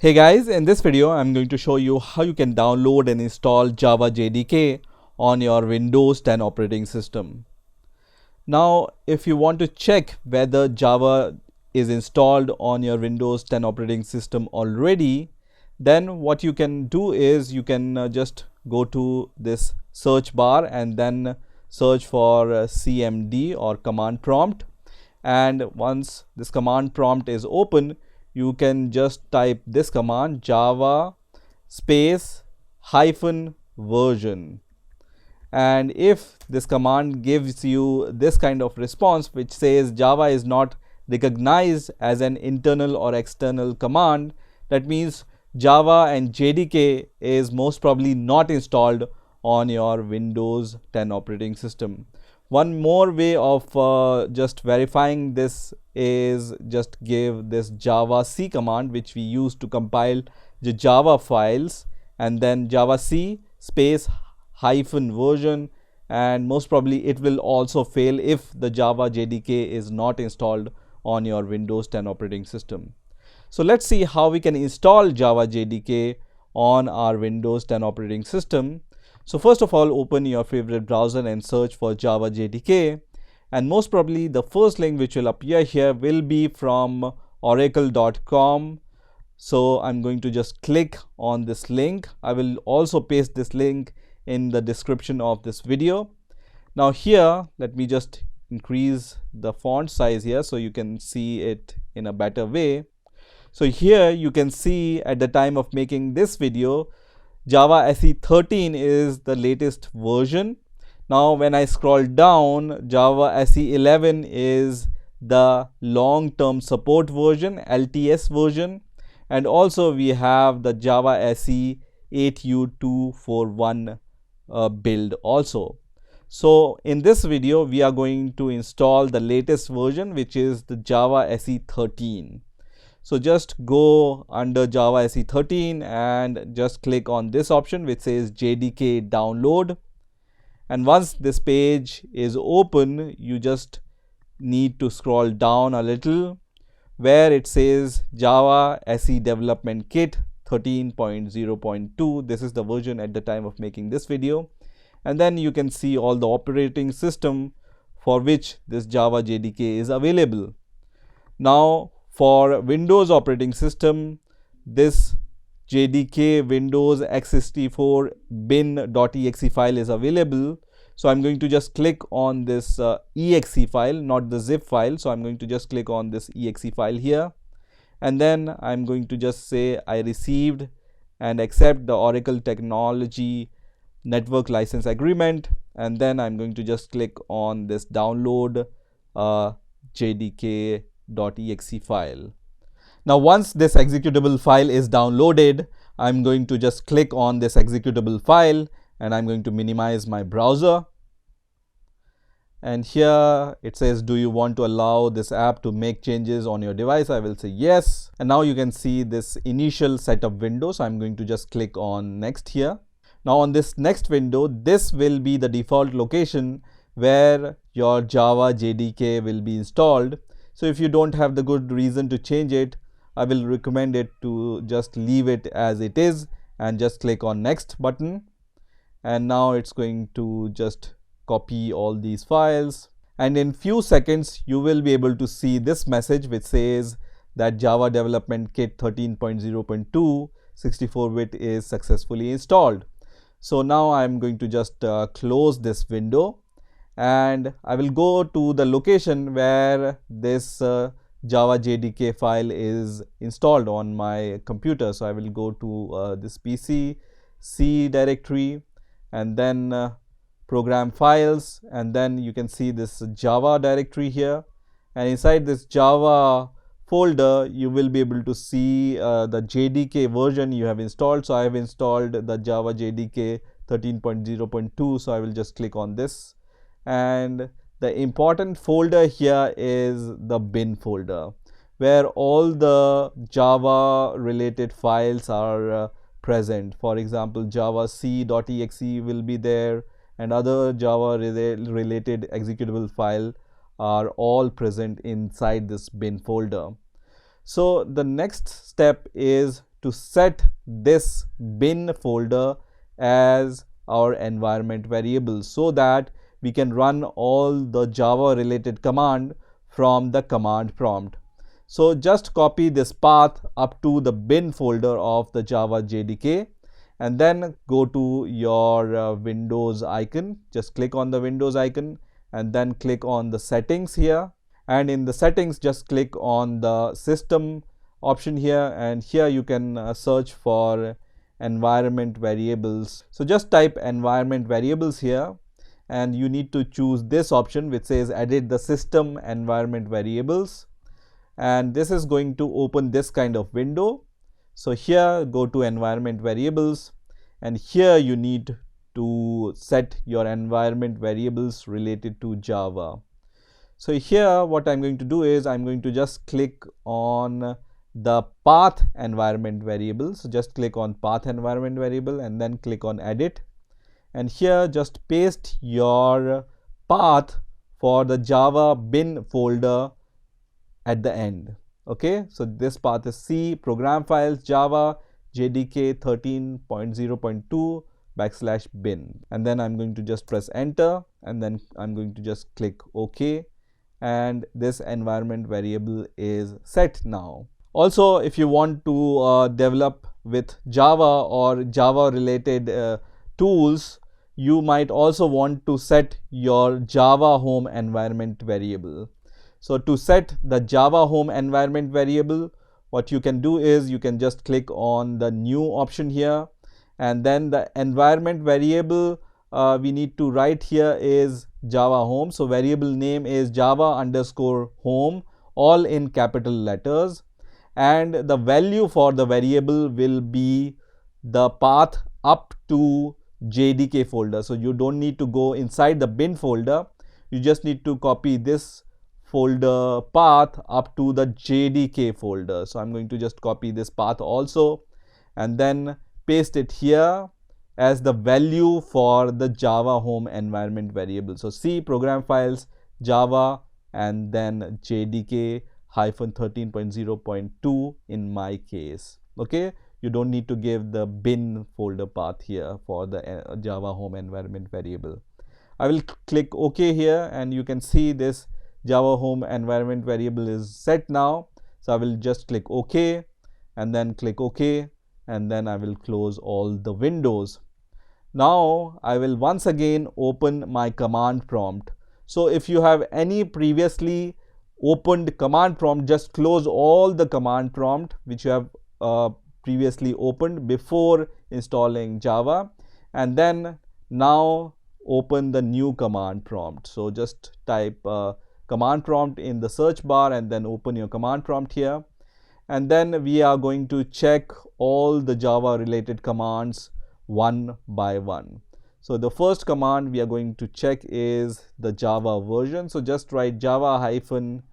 Hey guys, in this video I'm going to show you how you can download and install Java JDK on your Windows 10 operating system. Now if you want to check whether Java is installed on your Windows 10 operating system already, then what you can do is you can just go to this search bar and then search for CMD or command prompt, and once this command prompt is open, you can just type this command java space hyphen version, and if this command gives you this kind of response which says Java is not recognized as an internal or external command, that means Java and JDK is most probably not installed on your Windows 10 operating system. One more way of just verifying this is just give this java c command which we use to compile the Java files, and then java c space hyphen version, and most probably it will also fail if the Java JDK is not installed on your Windows 10 operating system. So let's see how we can install Java JDK on our Windows 10 operating system. So first of all, open your favorite browser and search for Java JDK, and most probably the first link which will appear here will be from oracle.com. So I'm going to just click on this link. I will also paste this link in the description of this video. Now here, let me just increase the font size here so you can see it in a better way. So here you can see at the time of making this video, Java SE 13 is the latest version. Now when I scroll down, Java SE 11 is the long-term support version, LTS version, and also we have the Java SE 8U241 build also. So in this video we are going to install the latest version, which is the Java SE 13. So just go under Java SE 13 and just click on this option which says JDK download, and once this page is open, you just need to scroll down a little where it says Java SE Development Kit 13.0.2. This is the version at the time of making this video, and then you can see all the operating system for which this Java JDK is available. Now for Windows operating system, this JDK Windows x64 bin.exe file is available. So I'm going to just click on this exe file, not the zip file. So I'm going to just click on this exe file here, and then I'm going to just say I received and accept the Oracle Technology Network License Agreement, and then I'm going to just click on this download JDK.exe file. Now once this executable file is downloaded, I'm going to just click on this executable file, and I'm going to minimize my browser, and here it says, do you want to allow this app to make changes on your device? I will say yes, and now you can see this initial setup window. So I'm going to just click on next here. Now on this next window, this will be the default location where your Java JDK will be installed. So if you don't have the good reason to change it, I will recommend it to just leave it as it is and just click on next button, and now it's going to just copy all these files, and in few seconds you will be able to see this message which says that Java Development Kit 13.0.2 64-bit is successfully installed. So now I'm going to just close this window, and I will go to the location where this Java JDK file is installed on my computer. So I will go to this PC, C directory, and then program files, and then you can see this Java directory here, and inside this Java folder you will be able to see the JDK version you have installed. So I have installed the Java JDK 13.0.2, so I will just click on this, and the important folder here is the bin folder where all the Java related files are present. For example, Java c.exe will be there, and other Java related executable file are all present inside this bin folder. So the next step is to set this bin folder as our environment variable so that we can run all the Java related command from the command prompt. So just copy this path up to the bin folder of the Java JDK and then go to your Windows icon. Just click on the Windows icon and then click on the settings here, and in the settings just click on the system option here, and here you can search for environment variables. So just type environment variables here, and you need to choose this option which says edit the system environment variables, and this is going to open this kind of window. So here go to environment variables, and here you need to set your environment variables related to Java. So here what I'm going to do is I'm going to just click on the path environment variable. So just click on path environment variable and then click on edit, and here just paste your path for the Java bin folder at the end. Okay, so this path is C program files Java JDK 13.0.2 \bin, and then I'm going to just press enter, and then I'm going to just click OK, and this environment variable is set now. Also, if you want to develop with Java or Java related tools, you might also want to set your Java home environment variable. So to set the Java home environment variable, what you can do is you can just click on the new option here, and then the environment variable we need to write here is Java home. So variable name is Java_home, all in capital letters, and the value for the variable will be the path up to JDK folder. So you don't need to go inside the bin folder, you just need to copy this folder path up to the JDK folder. So I'm going to just copy this path also and then paste it here as the value for the Java home environment variable. So C program files Java and then JDK -13.0.2 in my case. Okay, you don't need to give the bin folder path here for the Java home environment variable. I will click OK here, and you can see this Java home environment variable is set now. So I will just click OK and then click OK, and then I will close all the windows. Now I will once again open my command prompt. So if you have any previously opened command prompt, just close all the command prompt which you have previously opened before installing Java, and then now open the new command prompt. So just type command prompt in the search bar and then open your command prompt here, and then we are going to check all the Java related commands one by one. So the first command we are going to check is the Java version. So just write Java-version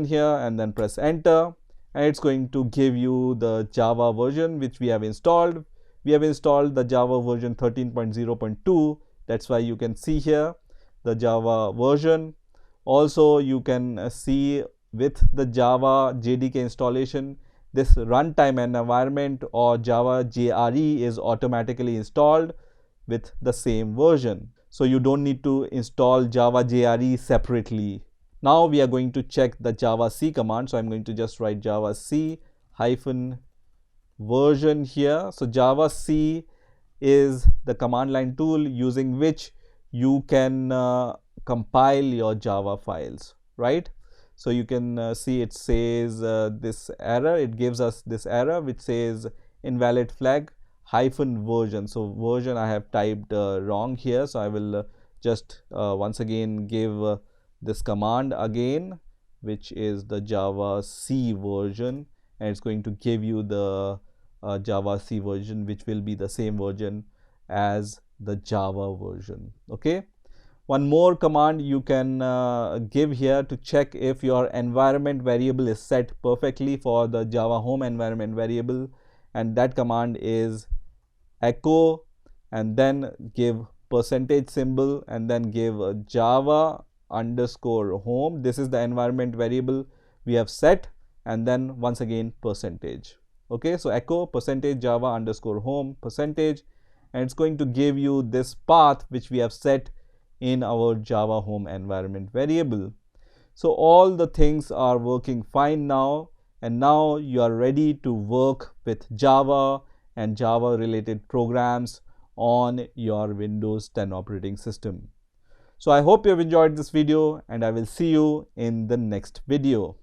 here and then press enter, and it's going to give you the Java version which we have installed. We have installed the Java version 13.0.2. That's why you can see here the Java version. Also you can see with the Java JDK installation, this runtime environment or Java JRE is automatically installed with the same version. So you don't need to install Java JRE separately. Now we are going to check the Java C command. So I'm going to just write Java C -version here. So Java C is the command line tool using which you can compile your Java files, right? So you can see it says this error, it gives us this error which says invalid flag -version. So version I have typed wrong here, so I will just once again give this command again, which is the Java C version, and it's going to give you the Java C version which will be the same version as the Java version. Okay, one more command you can give here to check if your environment variable is set perfectly for the Java home environment variable, and that command is echo and then give %symbol and then give Java_home. This is the environment variable we have set, and then once again %. Okay, so echo %java underscore home %, and it's going to give you this path which we have set in our Java home environment variable. So all the things are working fine now, and now you are ready to work with Java and Java related programs on your Windows 10 operating system. So I hope you have enjoyed this video, and I will see you in the next video.